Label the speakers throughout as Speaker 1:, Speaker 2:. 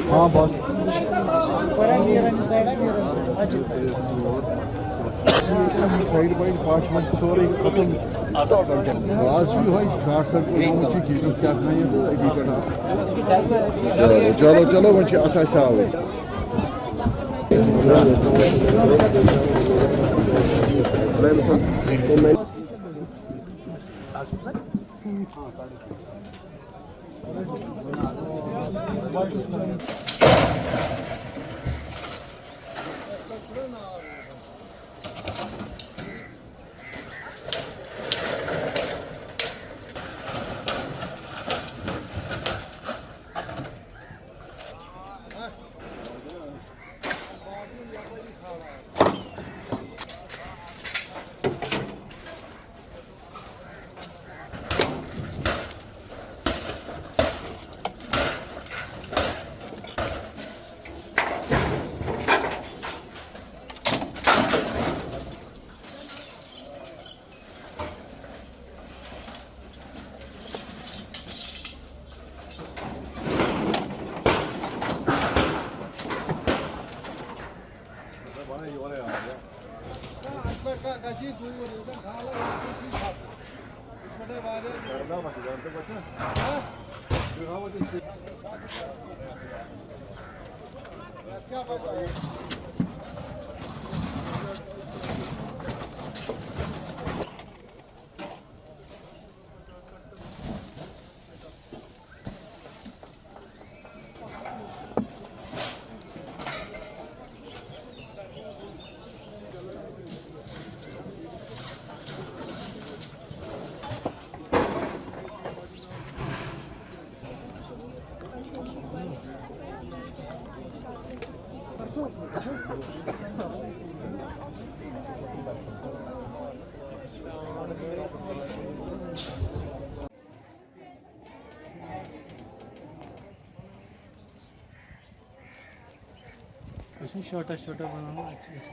Speaker 1: हाँ बहुत side wide 5 minute सोरे खत्म आज भी भाई बैक साइड को कीटस क्या नहीं है चलो चलो वो अच्छा सावे
Speaker 2: उसमें छोटा छोटा बनाना अच्छे से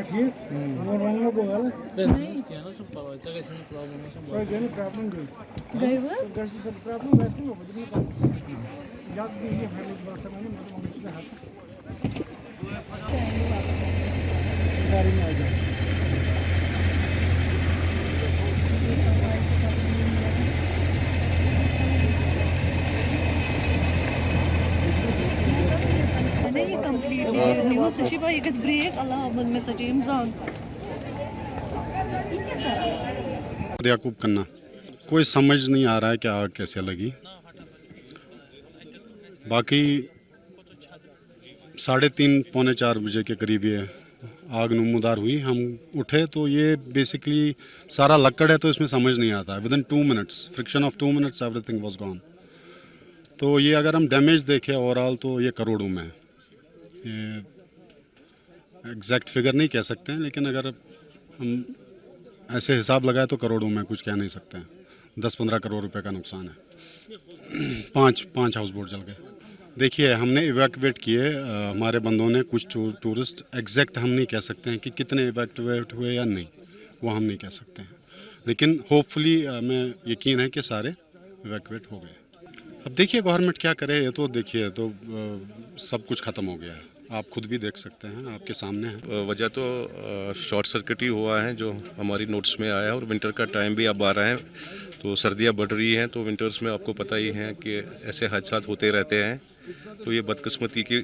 Speaker 1: ठीक नॉर्मल बोला
Speaker 2: नहीं क्या ना सब पावा जगह से प्रॉब्लम है सब
Speaker 1: कोई प्रॉब्लम गई
Speaker 3: गई वो
Speaker 1: घर से सब प्रॉब्लम वैसे नहीं हो मुझे याद नहीं है हर एक बार से मैंने मम्मी से हाथ गाड़ी में आ गया
Speaker 3: नहीं कंप्लीटली न्यूज़ शिपा ये किस ब्रेक अल्लाह में चटीम जान
Speaker 4: याकूब कन्ना कोई समझ नहीं आ रहा है कि आग कैसे लगी। बाकी 3:30 पौने 4 बजे के करीब ये आग नमूदार हुई। हम उठे तो ये बेसिकली सारा लक्कड़ है तो इसमें समझ नहीं आता। Within 2 minutes friction of 2 minutes everything was gone. तो ये अगर हम डैमेज देखें ओवरऑल तो ये करोड़ों में है। ये एग्जैक्ट फिगर नहीं कह सकते हैं लेकिन अगर हम ऐसे हिसाब लगाए तो करोड़ों में कुछ कह नहीं सकते हैं। 10-15 करोड़ रुपए का नुकसान है। पाँच हाउस बोट जल गए। देखिए हमने इवैक्यूएट किए हमारे बंदों ने कुछ टूरिस्ट। एग्जैक्ट हम नहीं कह सकते हैं कि कितने इवैक्यूएट हुए या नहीं, वो हम नहीं कह सकते हैं लेकिन होपफुली हमें यकीन है कि सारे इवैक्यूएट हो गए। अब देखिए गवर्नमेंट क्या करे। ये तो देखिए तो सब कुछ ख़त्म हो गया है। आप खुद भी देख सकते हैं, आपके सामने है।
Speaker 5: वजह तो शॉर्ट सर्किट ही हुआ है जो हमारी नोट्स में आया है। और विंटर का टाइम भी अब आ रहा है तो सर्दियां बढ़ रही हैं तो विंटर्स में आपको पता ही है कि ऐसे हादसा होते रहते हैं। तो ये बदकिस्मती की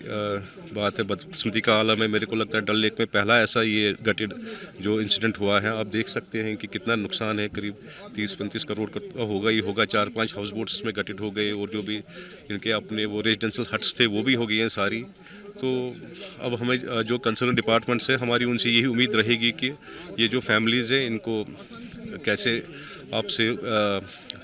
Speaker 5: बात है, बदकिस्मती का आलम है। मेरे को लगता है डल लेक में पहला ऐसा ये गटेड जो इंसिडेंट हुआ है। आप देख सकते हैं कि कितना नुकसान है। करीब 30-35 करोड़ का होगा ही होगा। 4-5 हाउस बोट्स इसमें गटेड हो गए और जो भी इनके अपने वो रेजिडेंशियल हट्स थे वो भी हो गई हैं सारी। तो अब हमें जो कंसर्न डिपार्टमेंट से हमारी उनसे यही उम्मीद रहेगी कि ये जो फैमिलीज़ हैं इनको कैसे आपसे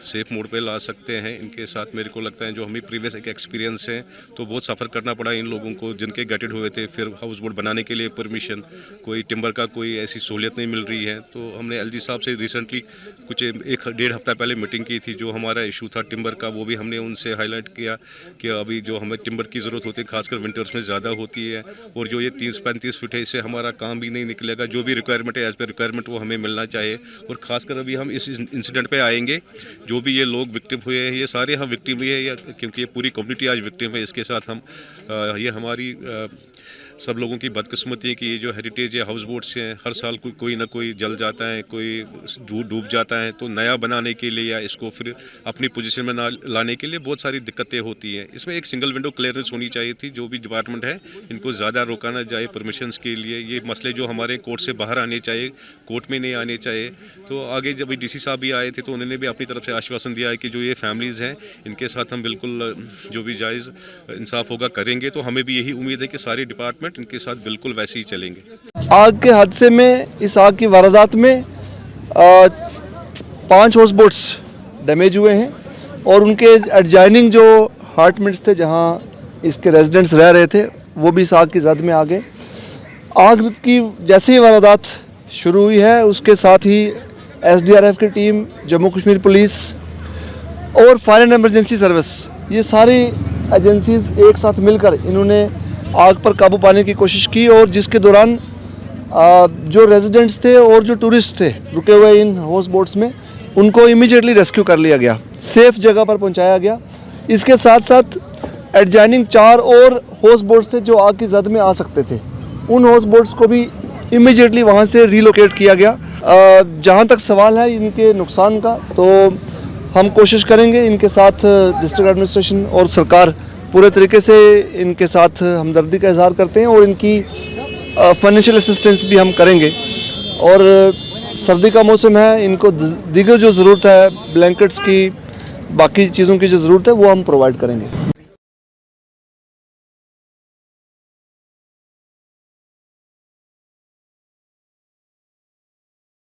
Speaker 5: सेफ मोड पे ला सकते हैं। इनके साथ मेरे को लगता है जो हमें प्रीवियस एक एक्सपीरियंस है तो बहुत सफ़र करना पड़ा इन लोगों को जिनके गटेड हुए थे, फिर हाउस बोट बनाने के लिए परमिशन, कोई टिम्बर का कोई ऐसी सहूलियत नहीं मिल रही है। तो हमने एलजी साहब से रिसेंटली कुछ 1-1.5 हफ्ता पहले मीटिंग की थी। जो हमारा इशू था टिम्बर का वो भी हमने उनसे हाईलाइट किया कि अभी जो हमें टिम्बर की ज़रूरत होती है खासकर विंटर्स में ज़्यादा होती है, और जो ये 30-35 फीट है इससे हमारा काम भी नहीं निकलेगा। जो भी रिक्वायरमेंट है एज़ पर रिक्वायरमेंट वो हमें मिलना चाहिए। और ख़ासकर अभी हम इस इंसिडेंट पे आएंगे, जो भी ये लोग विक्टिम हुए हैं ये सारे हम विक्टिम हुए हैं, क्योंकि ये पूरी कम्युनिटी आज विक्टिम है। इसके साथ हम ये हमारी सब लोगों की बदकिस्मती है कि ये जो हेरिटेज है हाउस बोट्स हैं हर साल कोई ना कोई जल जाता है, कोई डूब जाता है। तो नया बनाने के लिए या इसको फिर अपनी पोजीशन में ना लाने के लिए बहुत सारी दिक्कतें होती हैं। इसमें एक सिंगल विंडो क्लियरेंस होनी चाहिए थी। जो भी डिपार्टमेंट है इनको ज़्यादा रोकाना चाहिए परमिशंस के लिए। ये मसले जो हमारे कोर्ट से बाहर आने चाहिए, कोर्ट में नहीं आने चाहिए। तो आगे जब डीसी साहब भी आए थे तो उन्होंने भी अपनी तरफ से आश्वासन दिया है कि जो ये फैमिलीज़ हैं इनके साथ हम बिल्कुल जो भी जायज़ इंसाफ होगा करेंगे। तो हमें भी यही उम्मीद है कि सारे डिपार्टमेंट इनके साथ बिल्कुल वैसे ही चलेंगे।
Speaker 6: आग के हादसे में, इस आग की वारदात में 5 हाउस बोट्स डैमेज हुए हैं और उनके एडजॉइनिंग जो अपार्टमेंट्स थे जहां इसके रेजिडेंट्स रह रहे थे वो भी इस आग की जद में आ गए। आग की जैसे ही वारदात शुरू हुई है उसके साथ ही SDRF की टीम, जम्मू कश्मीर पुलिस और फायर एंड एमरजेंसी सर्विस, ये सारी एजेंसीज एक साथ मिलकर इन्होंने आग पर काबू पाने की कोशिश की। और जिसके दौरान जो रेजिडेंट्स थे और जो टूरिस्ट थे रुके हुए इन हाउस बोट्स में उनको इमीडिएटली रेस्क्यू कर लिया गया, सेफ जगह पर पहुंचाया गया। इसके साथ साथ एडजॉइनिंग 4 और हाउस बोट्स थे जो आग की जद में आ सकते थे, उन हाउस बोट्स को भी इमीडिएटली वहां से रिलोकेट किया गया। जहां तक सवाल है इनके नुकसान का, तो हम कोशिश करेंगे, इनके साथ डिस्ट्रिक्ट एडमिनिस्ट्रेशन और सरकार पूरे तरीके से इनके साथ हमदर्दी का इजहार करते हैं और इनकी फाइनेंशियल असिस्टेंस भी हम करेंगे। और सर्दी का मौसम है, इनको दीगर जो ज़रूरत है ब्लैंकेट्स की, बाकी चीज़ों की जो ज़रूरत है वो हम प्रोवाइड करेंगे।